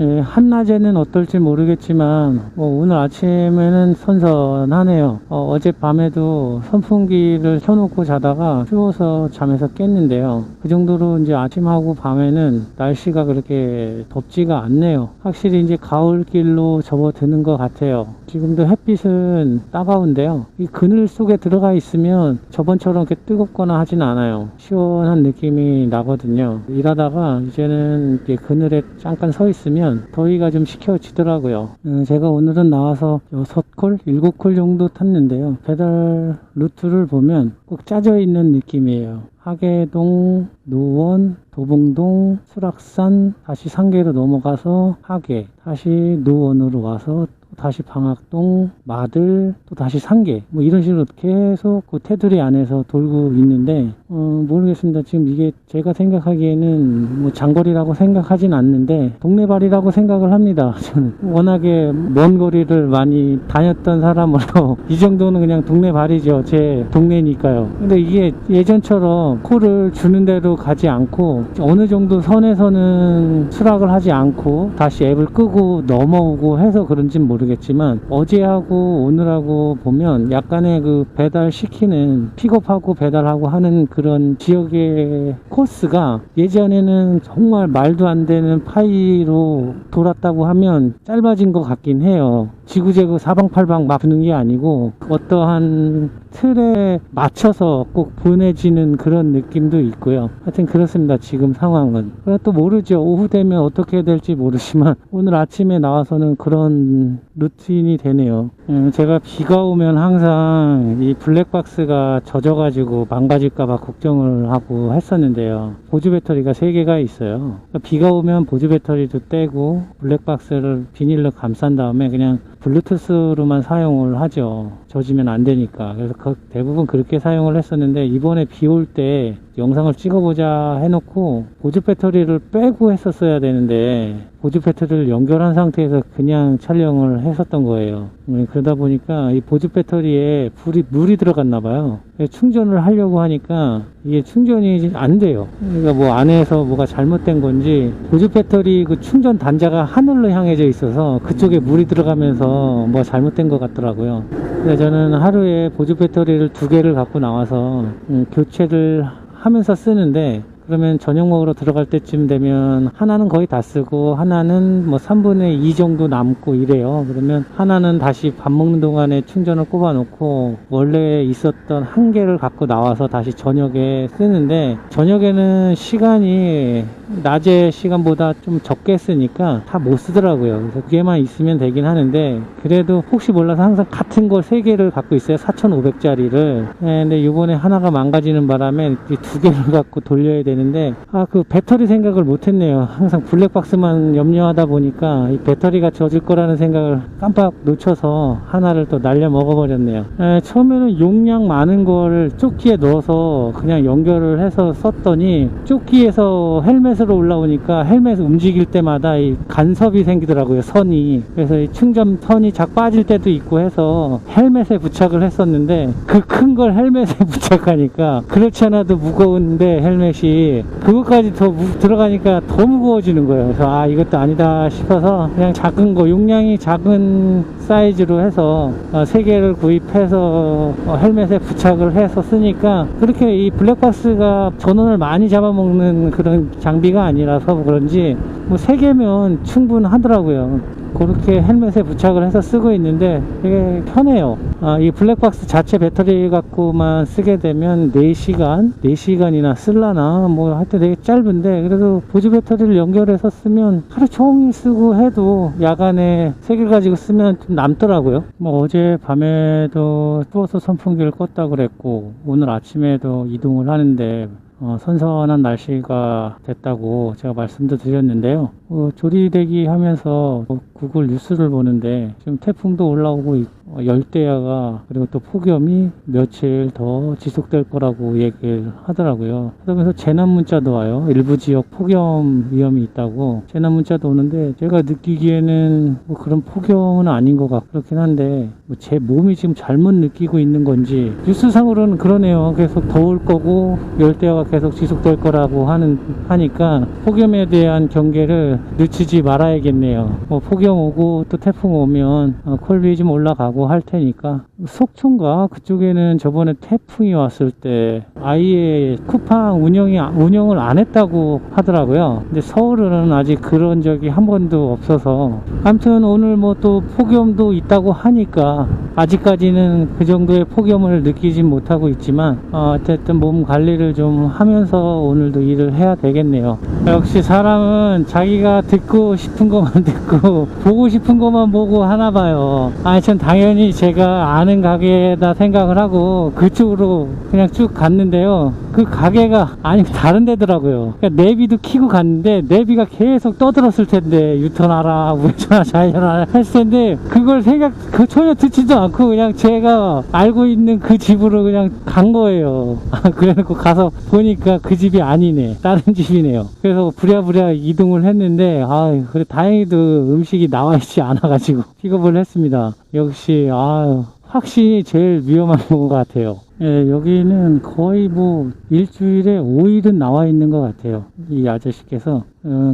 예, 한낮에는 어떨지 모르겠지만 오늘 아침에는 선선하네요. 어젯밤에도 선풍기를 켜놓고 자다가 추워서 잠에서 깼는데요. 그 정도로 이제 아침하고 밤에는 날씨가 그렇게 덥지가 않네요. 확실히 이제 가을길로 접어드는 것 같아요. 지금도 햇빛은 따가운데요. 이 그늘 속에 들어가 있으면 저번처럼 이렇게 뜨겁거나 하진 않아요. 시원한 느낌이 나거든요. 일하다가 이제는 이제 그늘에 잠깐 서 있으면 더위가 좀 식혀지더라고요. 제가 오늘은 나와서 6콜, 7콜 정도 탔는데요. 배달 루트를 보면 꼭 짜져 있는 느낌이에요. 하계동, 노원, 도봉동, 수락산, 다시 상계로 넘어가서 하계, 다시 노원으로 와서 다시 방학동, 마들, 또 다시 상계, 뭐 이런 식으로 계속 그 테두리 안에서 돌고 있는데 모르겠습니다. 지금 이게 제가 생각하기에는 뭐 장거리라고 생각하진 않는데 동네발이라고 생각을 합니다. 저는 워낙에 먼 거리를 많이 다녔던 사람으로 이 정도는 그냥 동네발이죠. 제 동네니까요. 근데 이게 예전처럼 콜을 주는 대로 가지 않고 어느 정도 선에서는 수락을 하지 않고 다시 앱을 끄고 넘어오고 해서 그런진 모르겠지만 어제하고 오늘하고 보면 약간의 그 배달 시키는 픽업하고 배달하고 하는 그런 지역의 코스가 예전에는 정말 말도 안 되는 파이로 돌았다고 하면 짧아진 것 같긴 해요. 지구재구 사방팔방 맞는 게 아니고 어떠한 틀에 맞춰서 꼭 보내지는 그런 느낌도 있고요. 하여튼 그렇습니다. 지금 상황은. 또 모르죠. 오후 되면 어떻게 될지 모르지만 오늘 아침에 나와서는 그런 루틴이 되네요. 제가 비가 오면 항상 이 블랙박스가 젖어가지고 망가질까봐 걱정을 하고 했었는데요. 보조 배터리가 3개가 있어요. 비가 오면 보조 배터리도 떼고 블랙박스를 비닐로 감싼 다음에 그냥 블루투스로만 사용을 하죠. 젖으면 안 되니까. 그래서 대부분 그렇게 사용을 했었는데 이번에 비 올 때 영상을 찍어보자 해놓고 보조 배터리를 빼고 했었어야 되는데 보조 배터리를 연결한 상태에서 그냥 촬영을 했었던 거예요. 그러다 보니까 이 보조 배터리에 물이 들어갔나 봐요. 충전을 하려고 하니까 이게 충전이 안 돼요. 그러니까 뭐 안에서 뭐가 잘못된 건지 보조 배터리 그 충전 단자가 하늘로 향해져 있어서 그쪽에 물이 들어가면서 뭐 잘못된 것 같더라고요. 그래서 저는 하루에 보조 배터리를 2개를 갖고 나와서 교체를 하면서 쓰는데 그러면 저녁 먹으러 들어갈 때쯤 되면 하나는 거의 다 쓰고 하나는 뭐 3분의 2 정도 남고 이래요. 그러면 하나는 다시 밥 먹는 동안에 충전을 꼽아 놓고 원래 있었던 1개를 갖고 나와서 다시 저녁에 쓰는데 저녁에는 시간이 낮에 시간보다 좀 적게 쓰니까 다 못 쓰더라고요. 그래서 그게만 있으면 되긴 하는데 그래도 혹시 몰라서 항상 같은 걸 3개를 갖고 있어요. 4,500짜리를. 근데 요번에 하나가 망가지는 바람에 이 2개를 갖고 돌려야 되는데 그 배터리 생각을 못했네요. 항상 블랙박스만 염려하다 보니까 이 배터리가 젖을 거라는 생각을 깜빡 놓쳐서 하나를 또 날려 먹어버렸네요. 처음에는 용량 많은 걸 조끼에 넣어서 그냥 연결을 해서 썼더니 조끼에서 헬멧으로 올라오니까 헬멧 움직일 때마다 이 간섭이 생기더라고요. 선이. 그래서 이 충전 선이 작 빠질 때도 있고 해서 헬멧에 부착을 했었는데 그 큰 걸 헬멧에 부착하니까 그렇지 않아도 무거운데 헬멧이 그것까지 더 들어가니까 더 무거워지는 거예요. 그래서 이것도 아니다 싶어서 그냥 작은 거 용량이 작은 사이즈로 해서 3개를 구입해서 헬멧에 부착을 해서 쓰니까 그렇게 이 블랙박스가 전원을 많이 잡아먹는 그런 장비가 아니라서 그런지 뭐 3개면 충분하더라고요. 그렇게 헬멧에 부착을 해서 쓰고 있는데 되게 편해요. 이 블랙박스 자체 배터리 갖고만 쓰게 되면 4시간이나 쓸라나 뭐 하여튼 되게 짧은데 그래도 보조 배터리를 연결해서 쓰면 하루 종일 쓰고 해도 야간에 3개 가지고 쓰면 좀 남더라고요. 뭐 어제 밤에도 추워서 선풍기를 껐다 그랬고 오늘 아침에도 이동을 하는데 선선한 날씨가 됐다고 제가 말씀도 드렸는데요. 조리대기 하면서 구글 뉴스를 보는데 지금 태풍도 올라오고 열대야가 그리고 또 폭염이 며칠 더 지속될 거라고 얘기를 하더라고요. 그러면서 재난 문자도 와요. 일부 지역 폭염 위험이 있다고 재난 문자도 오는데 제가 느끼기에는 뭐 그런 폭염은 아닌 것 같고 그렇긴 한데 뭐 제 몸이 지금 잘못 느끼고 있는 건지 뉴스상으로는 그러네요. 계속 더울 거고 열대야가 계속 지속될 거라고 하니까 폭염에 대한 경계를 늦추지 말아야겠네요. 뭐 폭염 오고 또 태풍 오면 콜비 좀 올라가고 할 테니까 속초인가 그쪽에는 저번에 태풍이 왔을 때 아예 쿠팡 운영을 안 했다고 하더라고요. 근데 서울은 아직 그런 적이 한 번도 없어서 아무튼 오늘 뭐 또 폭염도 있다고 하니까 아직까지는 그 정도의 폭염을 느끼진 못하고 있지만 어쨌든 몸 관리를 좀 하면서 오늘도 일을 해야 되겠네요. 역시 사람은 자기가 듣고 싶은 것만 듣고 보고 싶은 것만 보고 하나 봐요. 전 당연히 제가 아는 가게에다 생각을 하고 그쪽으로 그냥 쭉 갔는데요. 그 가게가 아니 다른 데더라고요. 그러니까 내비도 켜고 갔는데 내비가 계속 떠들었을 텐데 유턴하라 우회전하라 좌회전하라 했을 텐데 그걸 전혀 듣지도 않고 그냥 제가 알고 있는 그 집으로 그냥 간 거예요. 그래놓고 가서 보니까 그 집이 아니네. 다른 집이네요. 그래서 부랴부랴 이동을 했는데 그래 다행히도 음식이 나와 있지 않아가지고 픽업을 했습니다. 역시 확실히 제일 위험한 것 같아요. 예, 여기는 거의 뭐 일주일에 5일은 나와 있는 것 같아요. 이 아저씨께서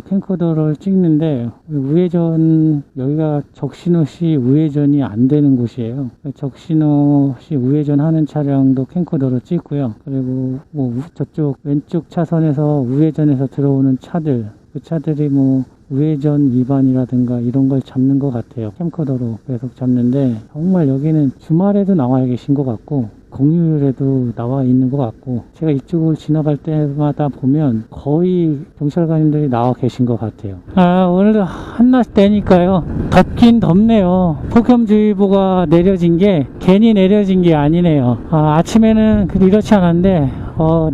캠코더를 찍는데 우회전, 여기가 적신호시 우회전이 안 되는 곳이에요. 적신호시 우회전하는 차량도 캠코더로 찍고요. 그리고 뭐 저쪽 왼쪽 차선에서 우회전해서 들어오는 차들, 그 차들이 뭐 우회전 위반이라든가 이런 걸 잡는 것 같아요. 캠코더로 계속 잡는데 정말 여기는 주말에도 나와 계신 것 같고 공휴일에도 나와 있는 것 같고 제가 이쪽을 지나갈 때마다 보면 거의 경찰관님들이 나와 계신 것 같아요. 오늘도 한낮 때니까요. 덥긴 덥네요. 폭염주의보가 내려진 게 괜히 내려진 게 아니네요. 아침에는 이렇지 않았는데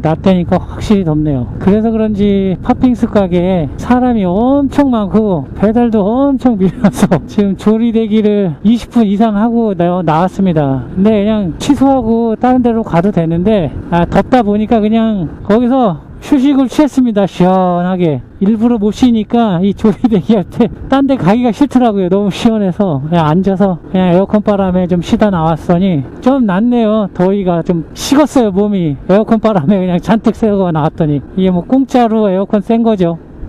낮 되니까 확실히 덥네요. 그래서 그런지 팥빙수 가게에 사람이 엄청 많고 배달도 엄청 밀려서 지금 조리대기를 20분 이상 하고 나왔습니다. 근데 그냥 취소하고 다른 데로 가도 되는데 덥다 보니까 그냥 거기서 휴식을 취했습니다. 시원하게. 일부러 못 쉬니까 이 조리대기 할 때 딴 데 가기가 싫더라고요. 너무 시원해서 그냥 앉아서 그냥 에어컨 바람에 좀 쉬다 나왔더니 좀 낫네요. 더위가 좀 식었어요. 몸이 에어컨 바람에 그냥 잔뜩 쐬고 나왔더니 이게 뭐 공짜로 에어컨 쐰 거죠.